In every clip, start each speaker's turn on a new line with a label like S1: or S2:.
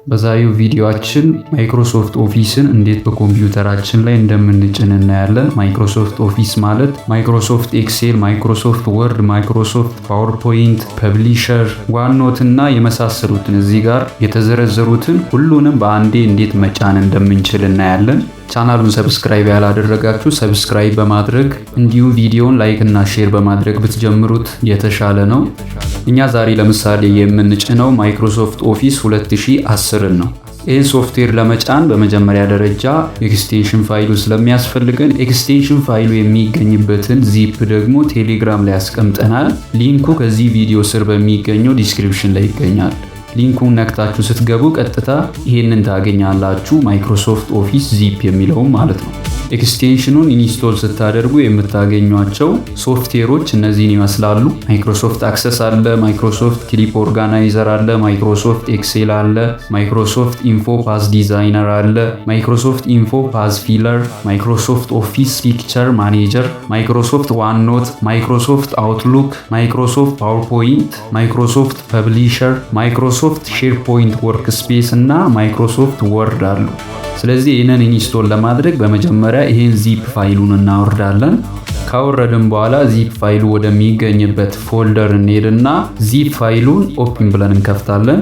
S1: በዛሬው ቪዲዮአችን ማይክሮሶፍት ኦፊስን እንዴት በኮምፒውተራችን ላይ እንደምንጭን እናያለን። ማይክሮሶፍት ኦፊስ ማለት ማይክሮሶፍት ኤክሴል፣ ማይክሮሶፍት ወርድ፣ ማይክሮሶፍት ፓወርፖይንት፣ ፐብሊሸር፣ ዋንኖት እና የመሳሰሉትን እዚህ ጋር የተዘረዘሩትን ሁሉንም በአንዴ እንዴት መጫን እንደምንችል እናያለን። ቻናሉን ሰብስክራይብ ያላደረጋችሁ ሰብስክራይብ በማድረግ እንዲሁም ቪዲዮውን ላይክ እና ሼር በማድረግ ብትጀምሩት የተሻለ ነው። እኛ ዛሬ ለምሳሌ የምንጭነው ማይክሮሶፍት ኦፊስ 2010 ነው። ይህን ሶፍትዌር ለመጫን በመጀመሪያ ደረጃ ኤክስቴንሽን ፋይሉ ስለሚያስፈልገን ኤክስቴንሽን ፋይሉ የሚገኝበትን ዚፕ ደግሞ ቴሌግራም ላይ ያስቀምጠናል። ሊንኩ ከዚህ ቪዲዮ ስር በሚገኘው ዲስክሪፕሽን ላይ ይገኛል። ሊንኩን ነክታችሁ ስትገቡ ቀጥታ ይሄንን ታገኛላችሁ። ማይክሮሶፍት ኦፊስ ዚፕ የሚለው ማለት ነው። ኤክስቴንሽኑን ኢንስቶል ስታደርጉ የምታገኟቸው ሶፍትዌሮች እነዚህን ይመስላሉ። ማይክሮሶፍት አክሰስ አለ፣ ማይክሮሶፍት ክሊፕ ኦርጋናይዘር አለ፣ ማይክሮሶፍት ኤክሴል አለ፣ ማይክሮሶፍት ኢንፎ ፓዝ ዲዛይነር አለ፣ ማይክሮሶፍት ኢንፎ ፓዝ ፊለር፣ ማይክሮሶፍት ኦፊስ ፒክቸር ማኔጀር፣ ማይክሮሶፍት ዋንኖት፣ ማይክሮሶፍት አውትሉክ፣ ማይክሮሶፍት ፓወርፖይንት፣ ማይክሮሶፍት ፐብሊሸር፣ ማይክሮሶፍት ሼርፖይንት ወርክ ስፔስ እና ማይክሮሶፍት ወርድ አሉ። ስለዚህ ይህንን ኢንስቶል ለማድረግ በመጀመሪያ ይህን ዚፕ ፋይሉን እናወርዳለን። ካወረድን በኋላ ዚፕ ፋይሉ ወደሚገኝበት ፎልደር እንሄድና ዚፕ ፋይሉን ኦፕን ብለን እንከፍታለን።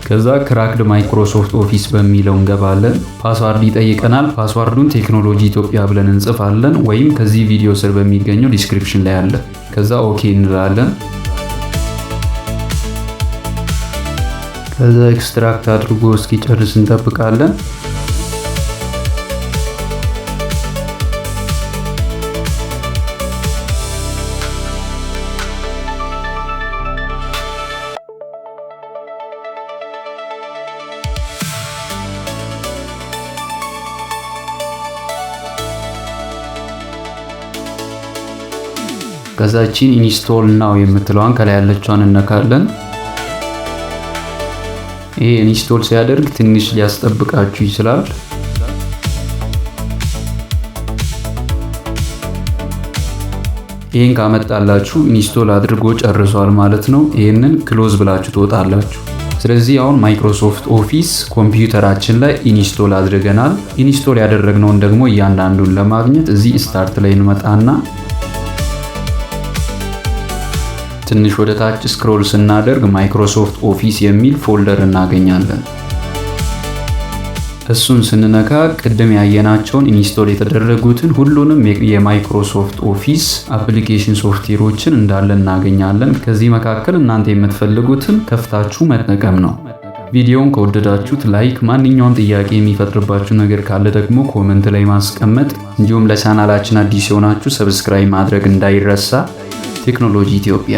S1: ከዛ ክራክድ ማይክሮሶፍት ኦፊስ በሚለው እንገባለን። ፓስዋርድ ይጠይቀናል። ፓስዋርዱን ቴክኖሎጂ ኢትዮጵያ ብለን እንጽፋለን፣ ወይም ከዚህ ቪዲዮ ስር በሚገኘው ዲስክሪፕሽን ላይ አለ። ከዛ ኦኬ እንላለን። ከዛ ኤክስትራክት አድርጎ እስኪጨርስ እንጠብቃለን። ከዛችን ኢንስቶል ናው የምትለዋን ከላይ ያለችዋን እነካለን። ይሄ ኢንስቶል ሲያደርግ ትንሽ ሊያስጠብቃችሁ ይችላል። ይሄን ካመጣላችሁ ኢንስቶል አድርጎ ጨርሷል ማለት ነው። ይሄንን ክሎዝ ብላችሁ ትወጣላችሁ። ስለዚህ አሁን ማይክሮሶፍት ኦፊስ ኮምፒውተራችን ላይ ኢንስቶል አድርገናል። ኢንስቶል ያደረግነውን ደግሞ እያንዳንዱን ለማግኘት እዚህ ስታርት ላይ እንመጣና ትንሽ ወደ ታች ስክሮል ስናደርግ ማይክሮሶፍት ኦፊስ የሚል ፎልደር እናገኛለን። እሱን ስንነካ ቅድም ያየናቸውን ኢንስቶል የተደረጉትን ሁሉንም የማይክሮሶፍት ኦፊስ አፕሊኬሽን ሶፍትዌሮችን እንዳለ እናገኛለን። ከዚህ መካከል እናንተ የምትፈልጉትን ከፍታችሁ መጠቀም ነው። ቪዲዮውን ከወደዳችሁት ላይክ፣ ማንኛውም ጥያቄ የሚፈጥርባችሁ ነገር ካለ ደግሞ ኮመንት ላይ ማስቀመጥ፣ እንዲሁም ለቻናላችን አዲስ የሆናችሁ ሰብስክራይብ ማድረግ እንዳይረሳ። ቴክኖሎጂ ኢትዮጵያ